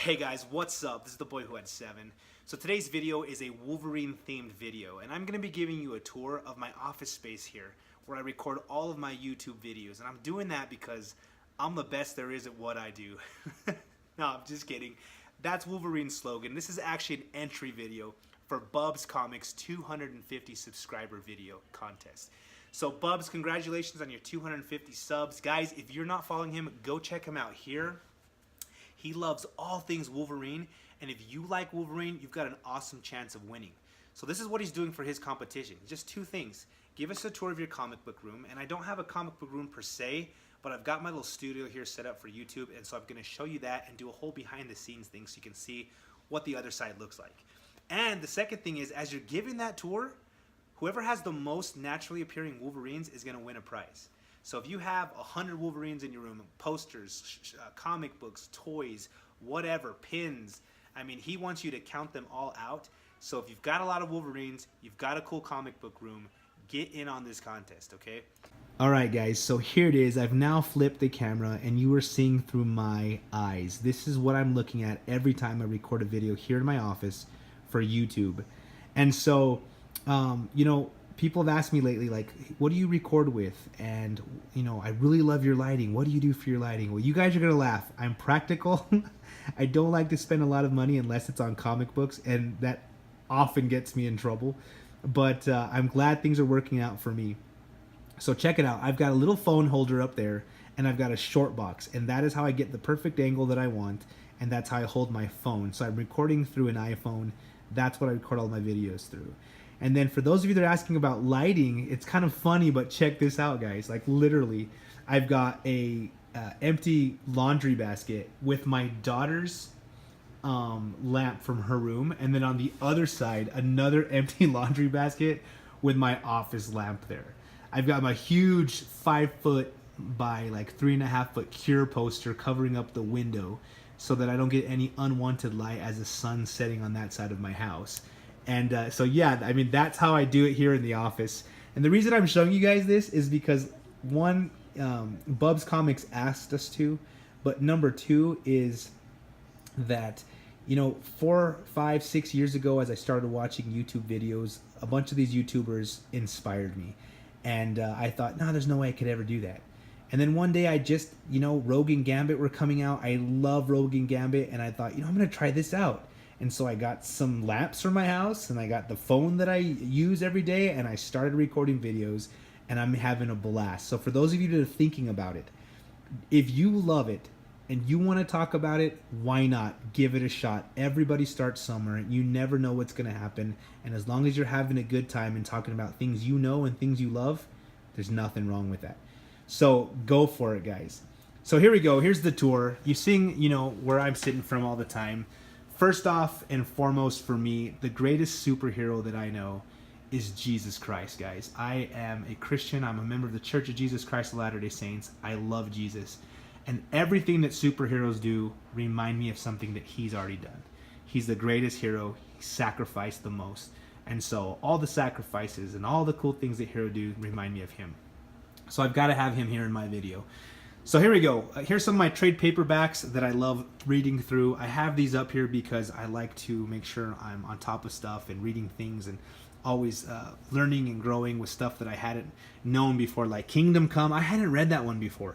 Hey guys, what's up? This is the boy who had 7. So today's video is a Wolverine themed video, and I'm going to be giving you a tour of my office space here where I record all of my YouTube videos. And I'm doing that because I'm the best there is at what I do. No, I'm just kidding. That's Wolverine's slogan. This is actually an entry video for Bubs Comics 250 subscriber video contest. So Bubs, congratulations on your 250 subs. Guys, if you're not following him, go check him out here. He loves all things Wolverine, and if you like Wolverine, you've got an awesome chance of winning. So this is what he's doing for his competition. Just 2 things. Give us a tour of your comic book room, and I don't have a comic book room per se, but I've got my little studio here set up for YouTube, and so I'm going to show you that and do a whole behind the scenes thing so you can see what the other side looks like. And the second thing is, as you're giving that tour, whoever has the most naturally appearing Wolverines is going to win a prize. So if you have 100 Wolverines in your room, posters, comic books, toys, whatever, pins, I mean, he wants you to count them all out. So if you've got a lot of Wolverines, you've got a cool comic book room, get in on this contest, okay? Alright guys, so here it is. I've now flipped the camera and you are seeing through my eyes. This is what I'm looking at every time I record a video here in my office for YouTube. And so, you know, people have asked me lately, like, what do you record with? And, you know, I really love your lighting. What do you do for your lighting? Well, you guys are going to laugh. I'm practical. I don't like to spend a lot of money unless it's on comic books, and that often gets me in trouble. But I'm glad things are working out for me. So check it out. I've got a little phone holder up there, and I've got a short box, and that is how I get the perfect angle that I want, and that's how I hold my phone. So I'm recording through an iPhone. That's what I record all my videos through. And then for those of you that are asking about lighting, it's kind of funny, but check this out, guys. Like, literally, I've got a empty laundry basket with my daughter's lamp from her room, and then on the other side, another empty laundry basket with my office lamp there. I've got my huge 5-foot by like 3.5-foot Cure poster covering up the window so that I don't get any unwanted light as the sun's setting on that side of my house. And so yeah, I mean, that's how I do it here in the office. And the reason I'm showing you guys this is because, one, Bubs Comics asked us to, but number 2 is that, you know, 4, 5, 6 years ago, as I started watching YouTube videos, a bunch of these YouTubers inspired me. And I thought, no, there's no way I could ever do that. And then one day I just, you know, Rogue and Gambit were coming out. I love Rogue and Gambit, and I thought, you know, I'm going to try this out. And so I got some lamps for my house, and I got the phone that I use every day, and I started recording videos, and I'm having a blast. So for those of you that are thinking about it, if you love it and you want to talk about it, why not? Give it a shot. Everybody starts somewhere. You never know what's going to happen. And as long as you're having a good time and talking about things you know and things you love, there's nothing wrong with that. So go for it, guys. So here we go. Here's the tour. You're seeing, you know, where I'm sitting from all the time. First off and foremost for me, the greatest superhero that I know is Jesus Christ, guys. I am a Christian. I'm a member of the Church of Jesus Christ of Latter-day Saints. I love Jesus. And everything that superheroes do remind me of something that he's already done. He's the greatest hero. He sacrificed the most. And so all the sacrifices and all the cool things that heroes do remind me of him. So I've got to have him here in my video. So here we go. Here's some of my trade paperbacks that I love reading through. I have these up here because I like to make sure I'm on top of stuff and reading things and always learning and growing with stuff that I hadn't known before, like Kingdom Come. I hadn't read that one before.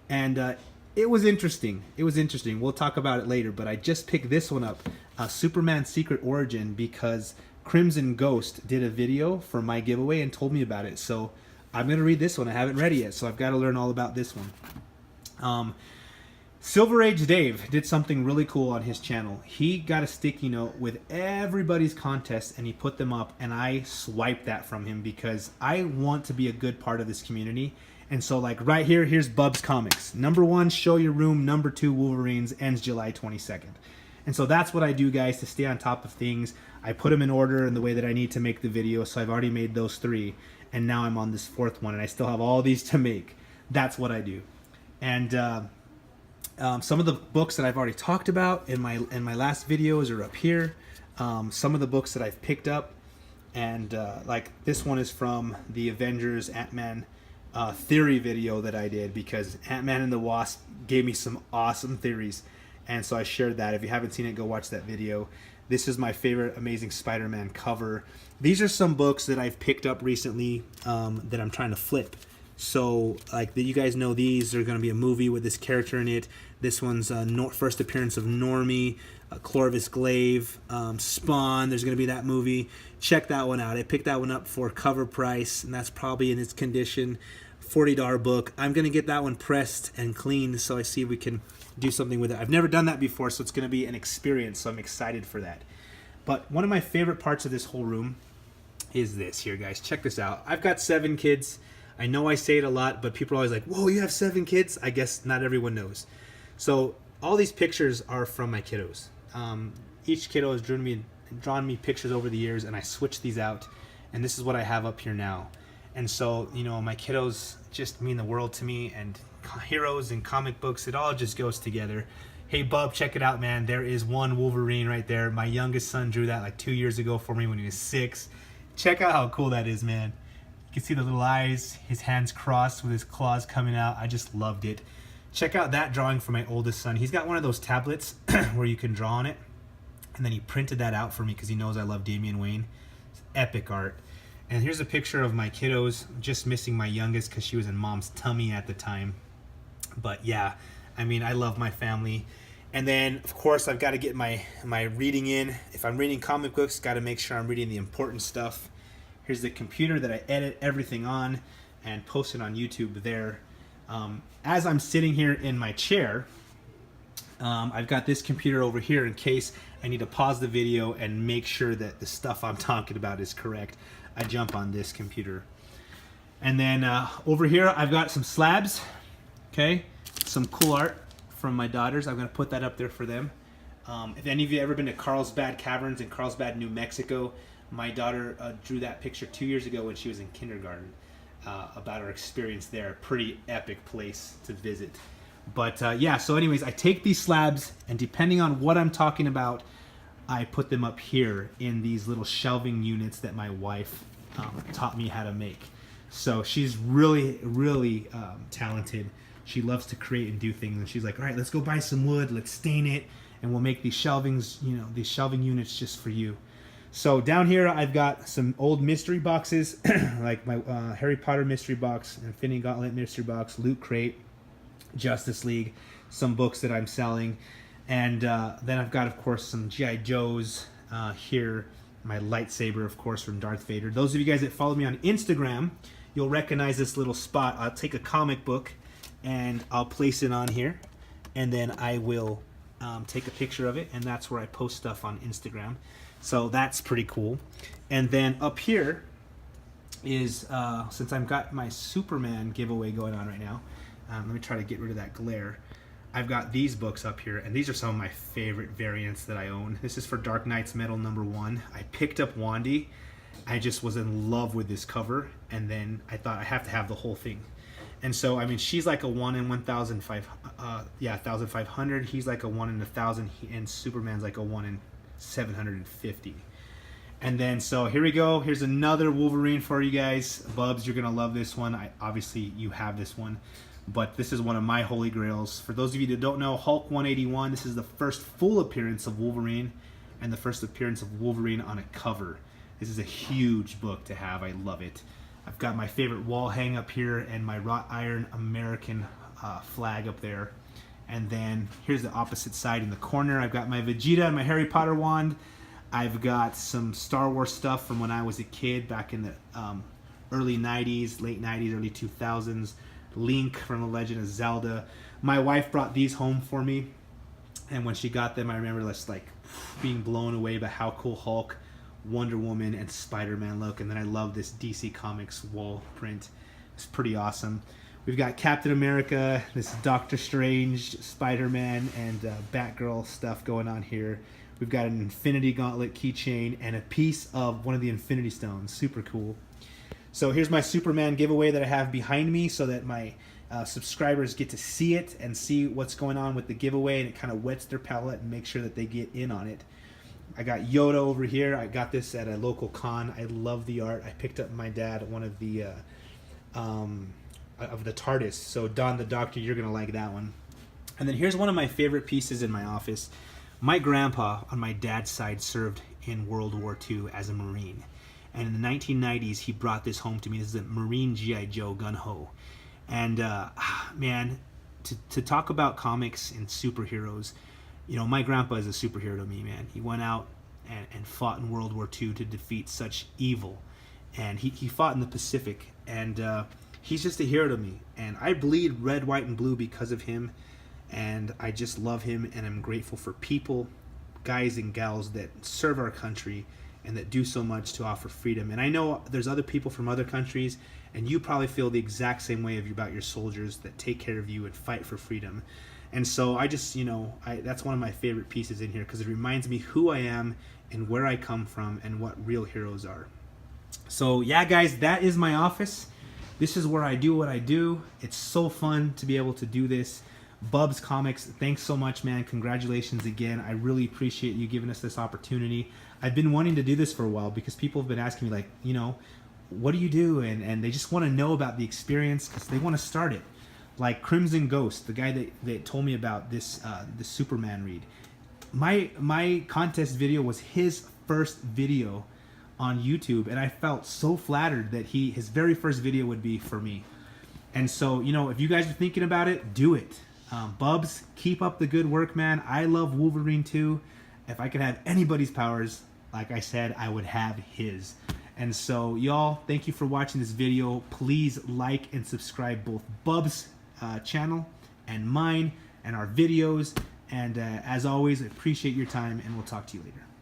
And it was interesting. It was interesting. We'll talk about it later, but I just picked this one up, Superman's Secret Origin, because Crimson Ghost did a video for my giveaway and told me about it. So I'm going to read this one. I haven't read it yet, so I've got to learn all about this one. Silver Age Dave did something really cool on his channel. He got a sticky note with everybody's contests and he put them up, and I swiped that from him because I want to be a good part of this community. And so, like, right here, here's Bubs Comics. Number 1, Show Your Room. Number 2, Wolverines, ends July 22nd. And so that's what I do, guys, to stay on top of things. I put them in order in the way that I need to make the video. So I've already made those 3, and now I'm on this 4th one, and I still have all these to make. That's what I do. And some of the books that I've already talked about in my last videos are up here. Some of the books that I've picked up, and like this one is from the Avengers Ant-Man theory video that I did, because Ant-Man and the Wasp gave me some awesome theories. And so I shared that. If you haven't seen it, go watch that video. This is my favorite Amazing Spider-Man cover. These are some books that I've picked up recently that I'm trying to flip. So, like, you guys know these. There's going to be a movie with this character in it. This one's first appearance of Normie, Clovis Glaive, Spawn. There's going to be that movie. Check that one out. I picked that one up for cover price, and that's probably in its condition. $40 book. I'm going to get that one pressed and cleaned so I see if we can do something with it. I've never done that before, so it's going to be an experience, so I'm excited for that. But one of my favorite parts of this whole room is this here, guys. Check this out. I've got 7 kids. I know I say it a lot, but people are always like, whoa, you have 7 kids? I guess not everyone knows. So all these pictures are from my kiddos. Each kiddo has drawn me pictures over the years, and I switch these out, and this is what I have up here now. And so, you know, my kiddos just mean the world to me, and heroes and comic books, it all just goes together. Hey, Bub, check it out, man. There is one Wolverine right there. My youngest son drew that like 2 years ago for me when he was 6. Check out how cool that is, man. You can see the little eyes, his hands crossed with his claws coming out. I just loved it. Check out that drawing for my oldest son. He's got one of those tablets where you can draw on it. And then he printed that out for me because he knows I love Damian Wayne. It's epic art. And here's a picture of my kiddos, just missing my youngest because she was in mom's tummy at the time. But yeah, I mean, I love my family. And then, of course, I've got to get my reading in. If I'm reading comic books, got to make sure I'm reading the important stuff. Here's the computer that I edit everything on and post it on YouTube there. As I'm sitting here in my chair, I've got this computer over here in case I need to pause the video and make sure that the stuff I'm talking about is correct. I jump on this computer. And then over here, I've got some slabs, okay? Some cool art from my daughters. I'm gonna put that up there for them. If any of you ever been to Carlsbad Caverns in Carlsbad, New Mexico, my daughter drew that picture 2 years ago when she was in kindergarten about her experience there. Pretty epic place to visit. But yeah, so anyways, I take these slabs, and depending on what I'm talking about, I put them up here in these little shelving units that my wife taught me how to make. So she's really, really talented. She loves to create and do things, and she's like, all right, let's go buy some wood, let's stain it, and we'll make these shelvings, you know, these shelving units just for you. So down here, I've got some old mystery boxes, like my Harry Potter mystery box, Infinity Gauntlet mystery box, Loot Crate, Justice League, some books that I'm selling. And then I've got, of course, some G.I. Joes here, my lightsaber, of course, from Darth Vader. Those of you guys that follow me on Instagram, you'll recognize this little spot. I'll take a comic book and I'll place it on here, and then I will take a picture of it, and that's where I post stuff on Instagram. So that's pretty cool. And then up here is, since I've got my Superman giveaway going on right now, let me try to get rid of that glare. I've got these books up here, and these are some of my favorite variants that I own. This is for Dark Knight's Metal #1. I picked up Wandy. I just was in love with this cover, and then I thought I have to have the whole thing. And so, I mean, she's like a 1 in 1,500. He's like a 1 in 1,000, and Superman's like a 1 in 750. And then, so here we go. Here's another Wolverine for you guys. Bubs, you're gonna love this one. Obviously, you have this one, but this is one of my holy grails. For those of you that don't know, Hulk 181. This is the first full appearance of Wolverine, and the first appearance of Wolverine on a cover. This is a huge book to have. I love it. I've got my favorite wall hang up here, and my wrought iron American flag up there. And then here's the opposite side in the corner. I've got my Vegeta and my Harry Potter wand. I've got some Star Wars stuff from when I was a kid back in the early 90s, late 90s, early 2000s. Link from The Legend of Zelda. My wife brought these home for me, and when she got them, I remember just like being blown away by how cool Hulk, Wonder Woman, and Spider-Man look. And then I love this DC Comics wall print. It's pretty awesome. We've got Captain America, this Doctor Strange, Spider-Man, and Batgirl stuff going on here. We've got an Infinity Gauntlet keychain and a piece of one of the Infinity Stones. Super cool. So here's my Superman giveaway that I have behind me so that my subscribers get to see it and see what's going on with the giveaway, and it kind of wets their palate and makes sure that they get in on it. I got Yoda over here. I got this at a local con. I love the art. I picked up my dad one of the TARDIS. So Don the Doctor, you're gonna like that one. And then here's one of my favorite pieces in my office. My grandpa on my dad's side served in World War II as a Marine. And in the 1990s, he brought this home to me. This is a Marine G.I. Joe gun-ho. And man, to talk about comics and superheroes, you know, my grandpa is a superhero to me, man. He went out and fought in World War II to defeat such evil. And he fought in the Pacific. And he's just a hero to me. And I bleed red, white, and blue because of him. And I just love him, and I'm grateful for people, guys and gals that serve our country and that do so much to offer freedom. And I know there's other people from other countries, and you probably feel the exact same way about your soldiers that take care of you and fight for freedom. And so I just, you know, that's one of my favorite pieces in here because it reminds me who I am and where I come from and what real heroes are. So yeah, guys, that is my office. This is where I do what I do. It's so fun to be able to do this. Bubs Comics, thanks so much, man. Congratulations again. I really appreciate you giving us this opportunity. I've been wanting to do this for a while because people have been asking me, like, you know, what do you do? And they just want to know about the experience because they want to start it. Like Crimson Ghost, the guy that told me about this the Superman read. My contest video was his first video on YouTube, and I felt so flattered that his very first video would be for me. And so, you know, if you guys are thinking about it, do it. Bubs, keep up the good work, man. I love Wolverine too. If I could have anybody's powers, like I said, I would have his. And so, y'all, thank you for watching this video. Please like and subscribe both Bubs' channel and mine and our videos. And as always, I appreciate your time, and we'll talk to you later.